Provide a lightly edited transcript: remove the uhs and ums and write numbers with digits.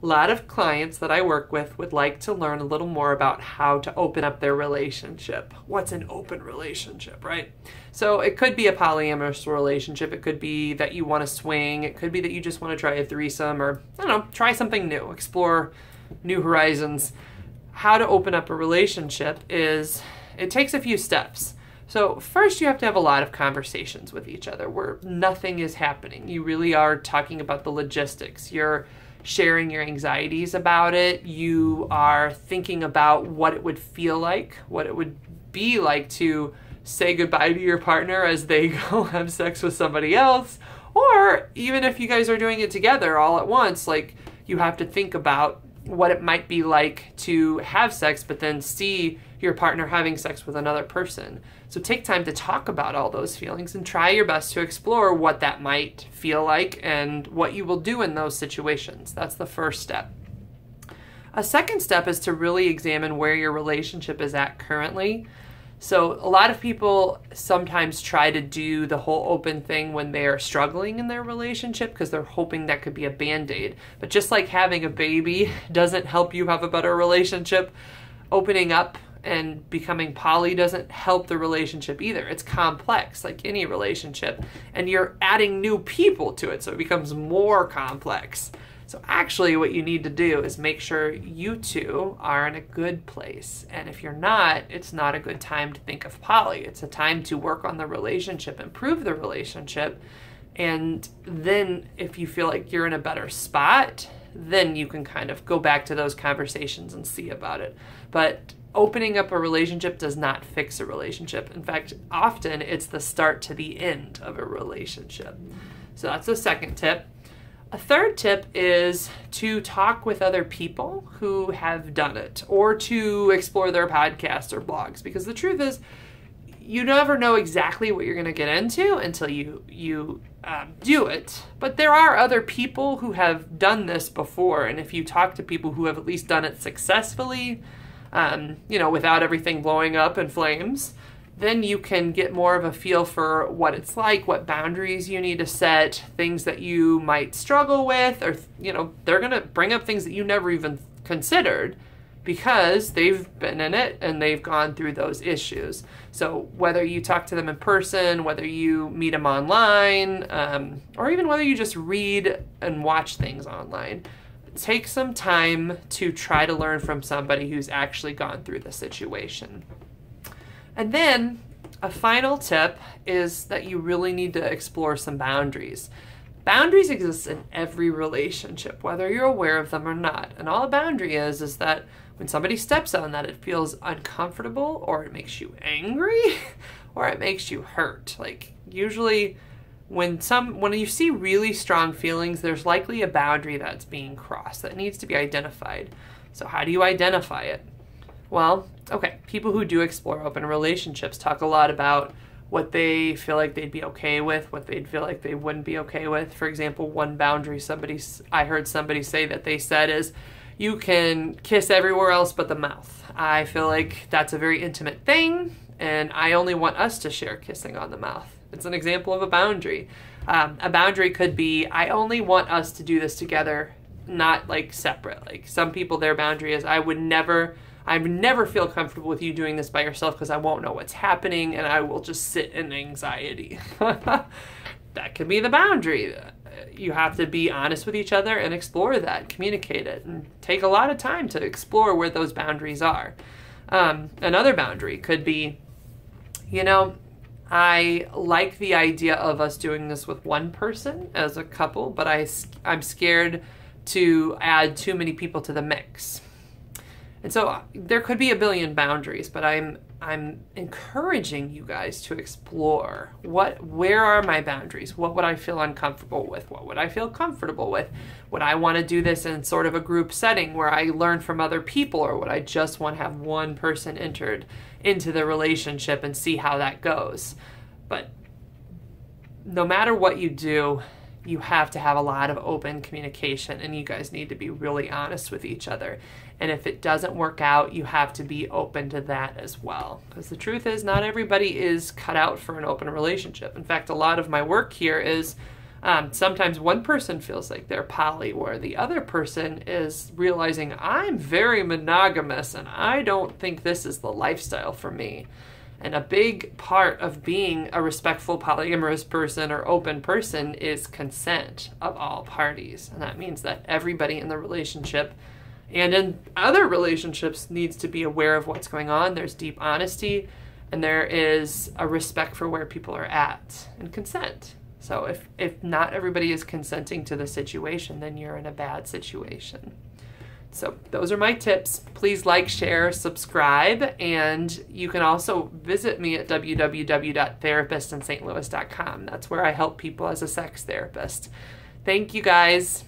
A lot of clients that I work with would like to learn a little more about how to open up their relationship. What's an open relationship, right? So it could be a polyamorous relationship. It could be that you want to swing. It could be that you just want to try a threesome, or, I don't know, try something new, explore new horizons. How to open up a relationship is, it takes a few steps. So first you have to have a lot of conversations with each other where nothing is happening. You really are talking about the logistics. You're sharing your anxieties about it. You are thinking about what it would feel like, what it would be like to say goodbye to your partner as they go have sex with somebody else. Or even if you guys are doing it together all at once, like, you have to think about what it might be like to have sex, but then see your partner having sex with another person. So take time to talk about all those feelings and try your best to explore what that might feel like and what you will do in those situations. That's the first step. A second step is to really examine where your relationship is at currently. So a lot of people sometimes try to do the whole open thing when they are struggling in their relationship because they're hoping that could be a band-aid. But just like having a baby doesn't help you have a better relationship, opening up and becoming poly doesn't help the relationship either. It's complex, like any relationship, and you're adding new people to it, so it becomes more complex. So actually what you need to do is make sure you two are in a good place. And if you're not, it's not a good time to think of poly. It's a time to work on the relationship, improve the relationship, and then if you feel like you're in a better spot, then you can kind of go back to those conversations and see about it. But opening up a relationship does not fix a relationship. In fact, often it's the start to the end of a relationship. So that's the second tip. A third tip is to talk with other people who have done it, or to explore their podcasts or blogs, because the truth is, you never know exactly what you're going to get into until you do it. But there are other people who have done this before, and if you talk to people who have at least done it successfully, without everything blowing up in flames, then you can get more of a feel for what it's like, what boundaries you need to set, things that you might struggle with, or, they're going to bring up things that you never even considered because they've been in it and they've gone through those issues. So whether you talk to them in person, whether you meet them online, or even whether you just read and watch things online, take some time to try to learn from somebody who's actually gone through the situation. And then a final tip is that you really need to explore some boundaries. Boundaries exist in every relationship, whether you're aware of them or not. And all a boundary is that when somebody steps on that, it feels uncomfortable, or it makes you angry, or it makes you hurt. Like, usually when you see really strong feelings, there's likely a boundary that's being crossed that needs to be identified. So how do you identify it? Well, okay, people who do explore open relationships talk a lot about what they feel like they'd be okay with, what they'd feel like they wouldn't be okay with. For example, one boundary I heard somebody say that they said is, you can kiss everywhere else but the mouth. I feel like that's a very intimate thing, and I only want us to share kissing on the mouth. It's an example of a boundary. A boundary could be, I only want us to do this together, not like separate. Like, some people, their boundary is, I would never feel comfortable with you doing this by yourself because I won't know what's happening and I will just sit in anxiety. That could be the boundary. You have to be honest with each other and explore that, communicate it, and take a lot of time to explore where those boundaries are. Another boundary could be, I like the idea of us doing this with one person as a couple, but I'm scared to add too many people to the mix. And so there could be a billion boundaries, but I'm encouraging you guys to explore where are my boundaries? What would I feel uncomfortable with? What would I feel comfortable with? Would I want to do this in sort of a group setting where I learn from other people, or would I just want to have one person entered into the relationship and see how that goes? But no matter what you do, you have to have a lot of open communication, and you guys need to be really honest with each other. And if it doesn't work out, you have to be open to that as well. Because the truth is, not everybody is cut out for an open relationship. In fact, a lot of my work here is Sometimes one person feels like they're poly, where the other person is realizing, I'm very monogamous and I don't think this is the lifestyle for me. And a big part of being a respectful polyamorous person or open person is consent of all parties. And that means that everybody in the relationship and in other relationships needs to be aware of what's going on. There's deep honesty, and there is a respect for where people are at and consent. So if not everybody is consenting to the situation, then you're in a bad situation. So those are my tips. Please like, share, subscribe, and you can also visit me at www.therapistinstlouis.com. That's where I help people as a sex therapist. Thank you guys.